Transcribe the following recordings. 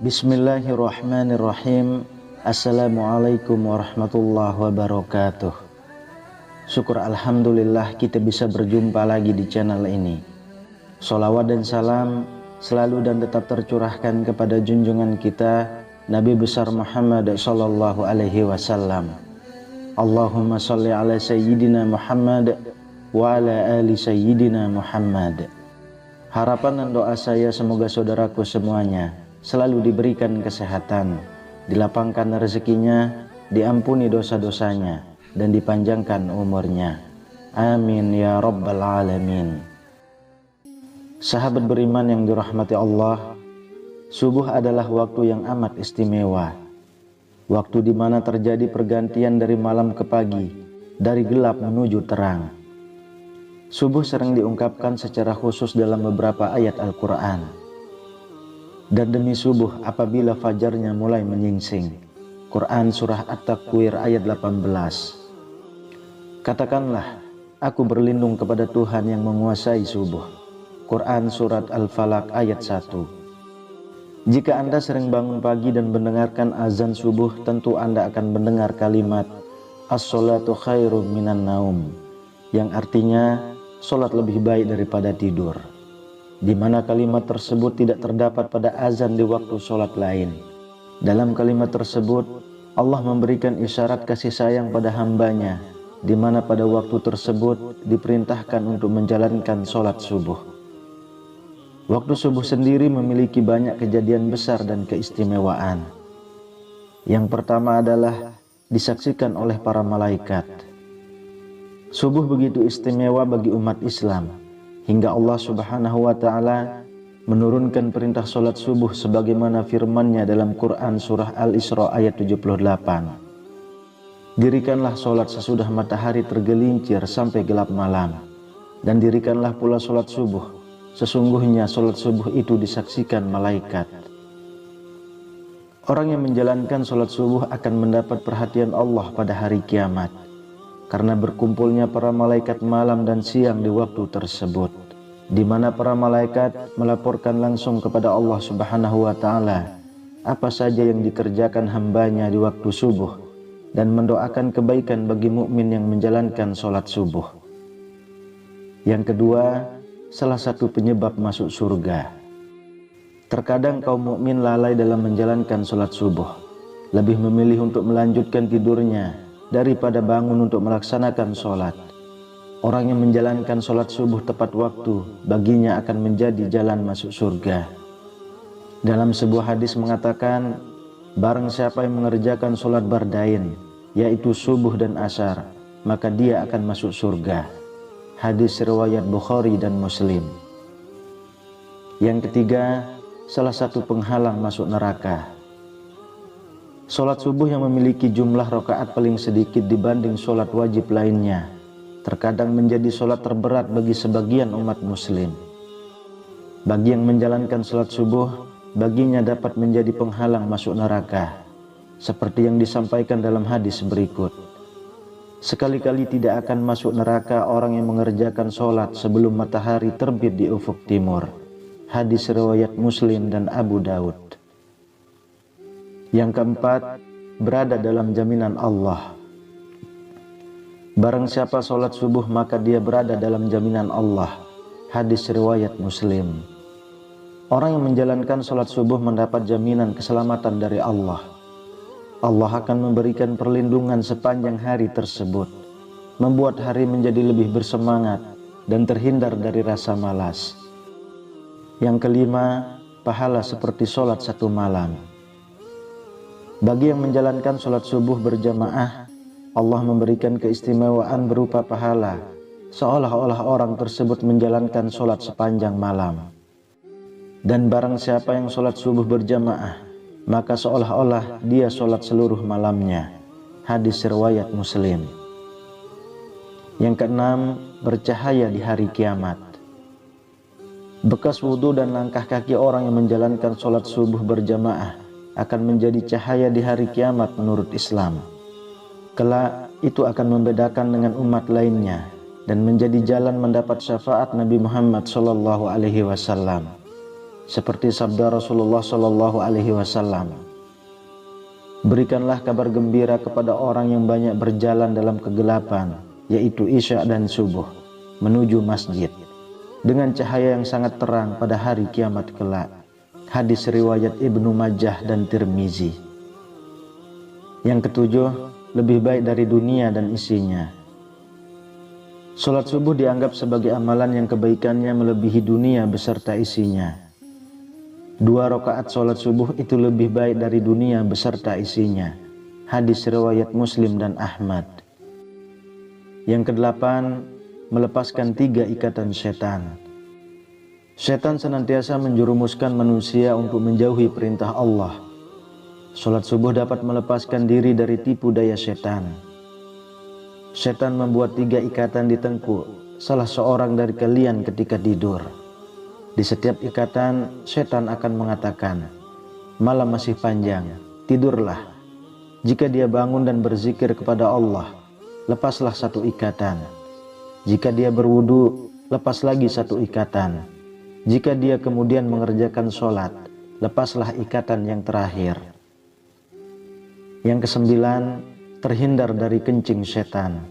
Bismillahirrahmanirrahim. Assalamualaikum warahmatullahi wabarakatuh. Syukur alhamdulillah kita bisa berjumpa lagi di channel ini. Sholawat dan salam selalu dan tetap tercurahkan kepada junjungan kita Nabi besar Muhammad sallallahu alaihi wasallam. Allahumma sholli ala sayyidina Muhammad wa ala ali sayyidina Muhammad. Harapan dan doa saya semoga saudaraku semuanya selalu diberikan kesehatan, dilapangkan rezekinya, diampuni dosa-dosanya, dan dipanjangkan umurnya. Amin ya rabbal alamin. Sahabat beriman yang dirahmati Allah, subuh adalah waktu yang amat istimewa. Waktu di mana terjadi pergantian dari malam ke pagi, dari gelap menuju terang. Subuh sering diungkapkan secara khusus dalam beberapa ayat Al-Quran. Dan demi subuh apabila fajarnya mulai menyingsing. Quran Surah At-Takwir ayat 18. Katakanlah, aku berlindung kepada Tuhan yang menguasai subuh. Quran Surat Al-Falaq ayat 1. Jika Anda sering bangun pagi dan mendengarkan azan subuh, tentu Anda akan mendengar kalimat As-sholatu khairum minan naum, yang artinya sholat lebih baik daripada tidur. Di mana kalimat tersebut tidak terdapat pada azan di waktu sholat lain. Dalam kalimat tersebut, Allah memberikan isyarat kasih sayang pada hambanya, di mana pada waktu tersebut diperintahkan untuk menjalankan sholat subuh. Waktu subuh sendiri memiliki banyak kejadian besar dan keistimewaan. Yang pertama adalah disaksikan oleh para malaikat. Subuh begitu istimewa bagi umat Islam, hingga Allah subhanahu wa ta'ala menurunkan perintah sholat subuh sebagaimana firman-Nya dalam Quran Surah Al-Isra ayat 78. Dirikanlah sholat sesudah matahari tergelincir sampai gelap malam, dan dirikanlah pula sholat subuh, sesungguhnya sholat subuh itu disaksikan malaikat. Orang yang menjalankan sholat subuh akan mendapat perhatian Allah pada hari kiamat, karena berkumpulnya para malaikat malam dan siang di waktu tersebut, di mana para malaikat melaporkan langsung kepada Allah subhanahu wa ta'ala apa saja yang dikerjakan hambanya di waktu subuh, dan mendoakan kebaikan bagi mukmin yang menjalankan sholat subuh. Yang kedua, salah satu penyebab masuk surga. Terkadang kaum mukmin lalai dalam menjalankan sholat subuh, lebih memilih untuk melanjutkan tidurnya daripada bangun untuk melaksanakan sholat. Orang yang menjalankan sholat subuh tepat waktu, baginya akan menjadi jalan masuk surga. Dalam sebuah hadis mengatakan, barang siapa yang mengerjakan sholat bardain, yaitu subuh dan asar, maka dia akan masuk surga. Hadis riwayat Bukhari dan Muslim. Yang ketiga, salah satu penghalang masuk neraka. Sholat subuh yang memiliki jumlah rakaat paling sedikit dibanding sholat wajib lainnya, terkadang menjadi sholat terberat bagi sebagian umat muslim. Bagi yang menjalankan sholat subuh, baginya dapat menjadi penghalang masuk neraka, seperti yang disampaikan dalam hadis berikut. Sekali-kali tidak akan masuk neraka orang yang mengerjakan sholat sebelum matahari terbit di ufuk timur. Hadis riwayat Muslim dan Abu Daud. Yang keempat, berada dalam jaminan Allah. Barang siapa sholat subuh maka dia berada dalam jaminan Allah. Hadis riwayat Muslim. Orang yang menjalankan sholat subuh mendapat jaminan keselamatan dari Allah. Allah akan memberikan perlindungan sepanjang hari tersebut, membuat hari menjadi lebih bersemangat dan terhindar dari rasa malas. Yang kelima, pahala seperti sholat satu malam. Bagi yang menjalankan sholat subuh berjamaah, Allah memberikan keistimewaan berupa pahala, seolah-olah orang tersebut menjalankan sholat sepanjang malam. Dan barang siapa yang sholat subuh berjamaah, maka seolah-olah dia sholat seluruh malamnya. Hadis riwayat Muslim. Yang keenam, bercahaya di hari kiamat. Bekas wudhu dan langkah kaki orang yang menjalankan sholat subuh berjamaah akan menjadi cahaya di hari kiamat menurut Islam. Kelak itu akan membedakan dengan umat lainnya dan menjadi jalan mendapat syafaat Nabi Muhammad SAW. Seperti sabda Rasulullah SAW, "Berikanlah kabar gembira kepada orang yang banyak berjalan dalam kegelapan, yaitu Isya dan subuh, menuju masjid, dengan cahaya yang sangat terang pada hari kiamat kelak." Hadis riwayat Ibnu Majah dan Tirmizi. Yang ketujuh, lebih baik dari dunia dan isinya. Sholat subuh dianggap sebagai amalan yang kebaikannya melebihi dunia beserta isinya. 2 rakaat sholat subuh itu lebih baik dari dunia beserta isinya. Hadis riwayat Muslim dan Ahmad. Yang kedelapan, melepaskan 3 ikatan setan. Setan senantiasa menjerumuskan manusia untuk menjauhi perintah Allah. Sholat subuh dapat melepaskan diri dari tipu daya setan. Setan membuat 3 ikatan di tengkuk salah seorang dari kalian ketika tidur. Di setiap ikatan, setan akan mengatakan, "Malam masih panjang, tidurlah." Jika dia bangun dan berzikir kepada Allah, lepaslah 1 ikatan. Jika dia berwudu, lepas lagi 1 ikatan. Jika dia kemudian mengerjakan sholat, lepaslah ikatan yang terakhir. Yang kesembilan, terhindar dari kencing setan.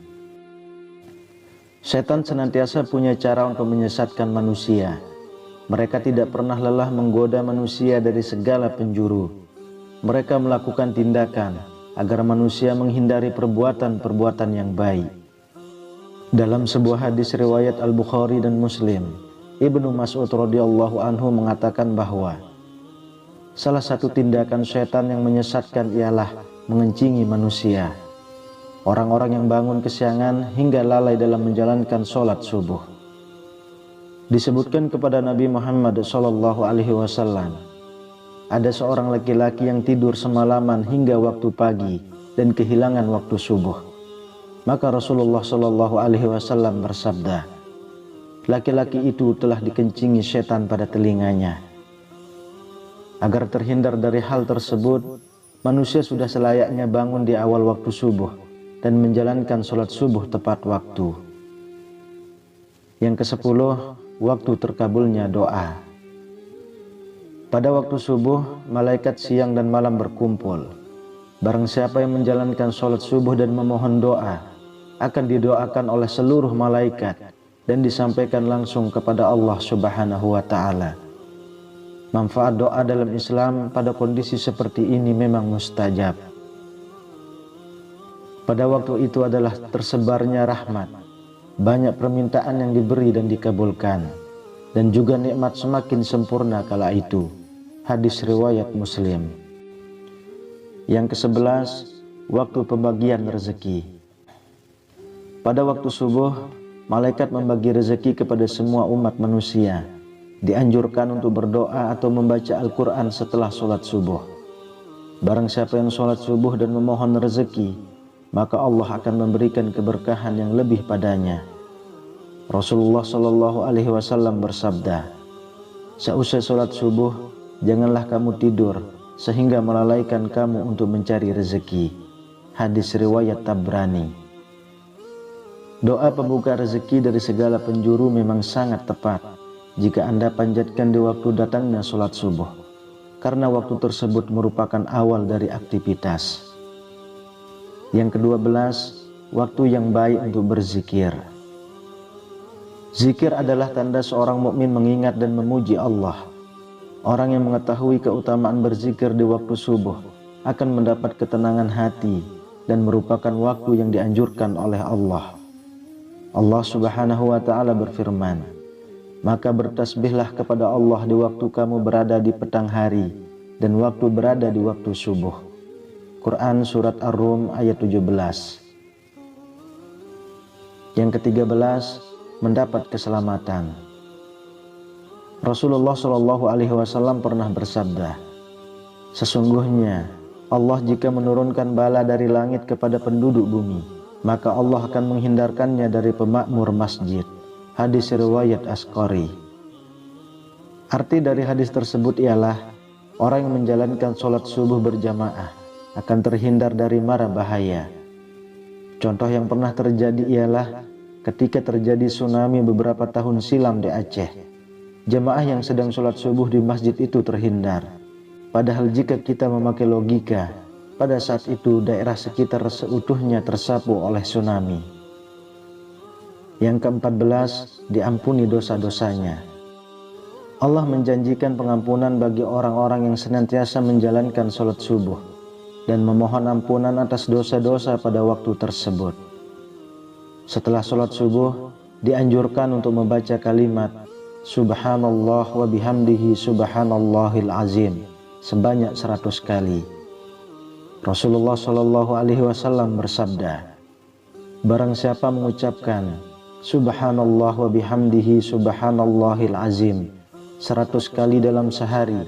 Setan senantiasa punya cara untuk menyesatkan manusia. Mereka tidak pernah lelah menggoda manusia dari segala penjuru. Mereka melakukan tindakan agar manusia menghindari perbuatan-perbuatan yang baik. Dalam sebuah hadis riwayat Al-Bukhari dan Muslim, Ibnu Mas'ud radhiyallahu anhu mengatakan bahwa salah satu tindakan setan yang menyesatkan ialah mengencingi manusia. Orang-orang yang bangun kesiangan hingga lalai dalam menjalankan sholat subuh. Disebutkan kepada Nabi Muhammad SAW, ada seorang laki-laki yang tidur semalaman hingga waktu pagi dan kehilangan waktu subuh. Maka Rasulullah SAW bersabda, laki-laki itu telah dikencingi setan pada telinganya. Agar terhindar dari hal tersebut, manusia sudah selayaknya bangun di awal waktu subuh dan menjalankan sholat subuh tepat waktu. Yang ke-10, waktu terkabulnya doa. Pada waktu subuh, malaikat siang dan malam berkumpul. Barang siapa yang menjalankan sholat subuh dan memohon doa, akan didoakan oleh seluruh malaikat dan disampaikan langsung kepada Allah Subhanahu wa Ta'ala. Manfaat doa dalam Islam pada kondisi seperti ini memang mustajab. Pada waktu itu adalah tersebarnya rahmat, banyak permintaan yang diberi dan dikabulkan, dan juga nikmat semakin sempurna kala itu. Hadis riwayat Muslim. Yang ke-11, waktu pembagian rezeki. Pada waktu subuh, malaikat membagi rezeki kepada semua umat manusia. Dianjurkan untuk berdoa atau membaca Al-Quran setelah sholat subuh. Barang siapa yang sholat subuh dan memohon rezeki, maka Allah akan memberikan keberkahan yang lebih padanya. Rasulullah SAW bersabda, seusai sholat subuh, janganlah kamu tidur sehingga melalaikan kamu untuk mencari rezeki. Hadis riwayat Tabrani. Doa pembuka rezeki dari segala penjuru memang sangat tepat jika Anda panjatkan di waktu datangnya sholat subuh, karena waktu tersebut merupakan awal dari aktivitas. Yang ke-12, waktu yang baik untuk berzikir. Zikir adalah tanda seorang mukmin mengingat dan memuji Allah. Orang yang mengetahui keutamaan berzikir di waktu subuh akan mendapat ketenangan hati dan merupakan waktu yang dianjurkan oleh Allah. Allah Subhanahu wa Ta'ala berfirman, maka bertasbihlah kepada Allah di waktu kamu berada di petang hari dan waktu berada di waktu subuh. Quran Surat Ar-Rum ayat 17. Yang ke-13, mendapat keselamatan. Rasulullah SAW pernah bersabda, sesungguhnya Allah jika menurunkan bala dari langit kepada penduduk bumi, maka Allah akan menghindarkannya dari pemakmur masjid. Hadis riwayat Asqari. Arti dari hadis tersebut ialah orang yang menjalankan sholat subuh berjamaah akan terhindar dari mara bahaya. Contoh yang pernah terjadi ialah ketika terjadi tsunami beberapa tahun silam di Aceh. Jamaah yang sedang sholat subuh di masjid itu terhindar. Padahal jika kita memakai logika, pada saat itu daerah sekitar seutuhnya tersapu oleh tsunami. Yang ke-14, diampuni dosa-dosanya. Allah menjanjikan pengampunan bagi orang-orang yang senantiasa menjalankan sholat subuh dan memohon ampunan atas dosa-dosa pada waktu tersebut. Setelah sholat subuh, dianjurkan untuk membaca kalimat Subhanallah wa bihamdihi subhanallahil azim sebanyak 100 kali. Rasulullah Shallallahu Alaihi Wasallam bersabda, barang siapa mengucapkan Subhanallah wa bihamdihi subhanallahil azim 100 kali dalam sehari,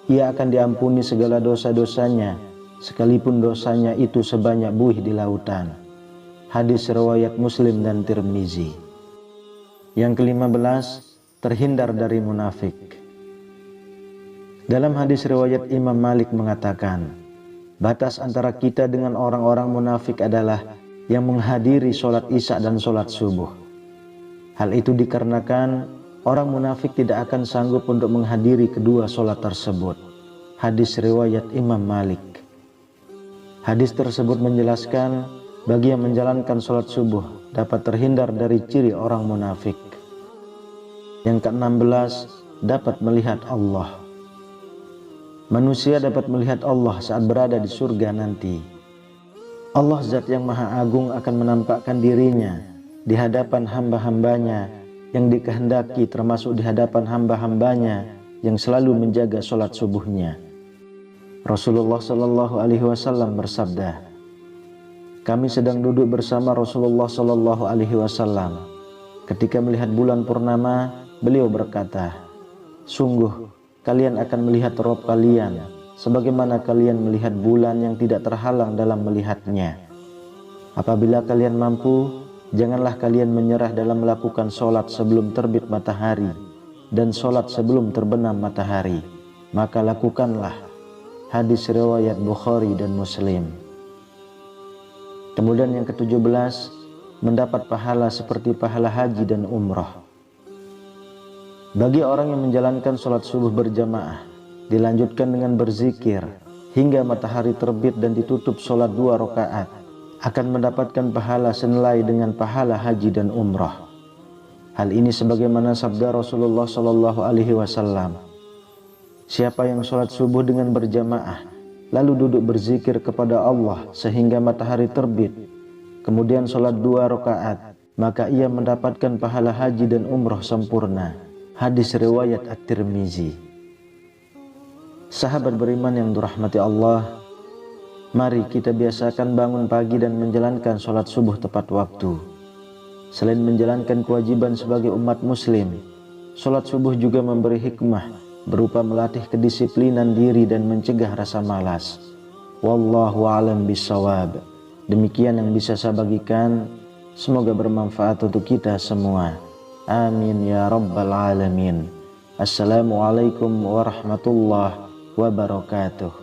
ia akan diampuni segala dosa-dosanya, sekalipun dosanya itu sebanyak buih di lautan. Hadis riwayat Muslim dan Tirmizi. Yang ke-15, terhindar dari munafik. Dalam hadis riwayat Imam Malik mengatakan, batas antara kita dengan orang-orang munafik adalah yang menghadiri sholat isya dan sholat subuh. Hal itu dikarenakan orang munafik tidak akan sanggup untuk menghadiri kedua sholat tersebut. Hadis riwayat Imam Malik. Hadis tersebut menjelaskan bagi yang menjalankan sholat subuh dapat terhindar dari ciri orang munafik. Yang ke-16, dapat melihat Allah. Manusia dapat melihat Allah saat berada di surga nanti. Allah Zat yang Maha Agung akan menampakkan dirinya di hadapan hamba-hambanya yang dikehendaki, termasuk di hadapan hamba-hambanya yang selalu menjaga sholat subuhnya. Rasulullah Shallallahu Alaihi Wasallam bersabda, kami sedang duduk bersama Rasulullah Shallallahu Alaihi Wasallam. Ketika melihat bulan purnama, beliau berkata, sungguh kalian akan melihat Rabb kalian sebagaimana kalian melihat bulan yang tidak terhalang dalam melihatnya. Apabila kalian mampu, janganlah kalian menyerah dalam melakukan sholat sebelum terbit matahari dan sholat sebelum terbenam matahari, maka lakukanlah. Hadis riwayat Bukhari dan Muslim. Kemudian yang ke-17, mendapat pahala seperti pahala haji dan umrah. Bagi orang yang menjalankan sholat subuh berjamaah, dilanjutkan dengan berzikir hingga matahari terbit dan ditutup sholat 2 rakaat, akan mendapatkan pahala senilai dengan pahala haji dan umrah. Hal ini sebagaimana sabda Rasulullah Shallallahu Alaihi Wasallam, siapa yang sholat subuh dengan berjamaah, lalu duduk berzikir kepada Allah sehingga matahari terbit, kemudian sholat 2 rakaat, maka ia mendapatkan pahala haji dan umrah sempurna. Hadis riwayat At-Tirmizi. Sahabat beriman yang dirahmati Allah, mari kita biasakan bangun pagi dan menjalankan sholat subuh tepat waktu. Selain menjalankan kewajiban sebagai umat muslim, sholat subuh juga memberi hikmah berupa melatih kedisiplinan diri dan mencegah rasa malas. Wallahu a'lam bishawab. Demikian yang bisa saya bagikan, semoga bermanfaat untuk kita semua. Amin ya rabbal alamin. Assalamualaikum warahmatullahi wabarakatuh.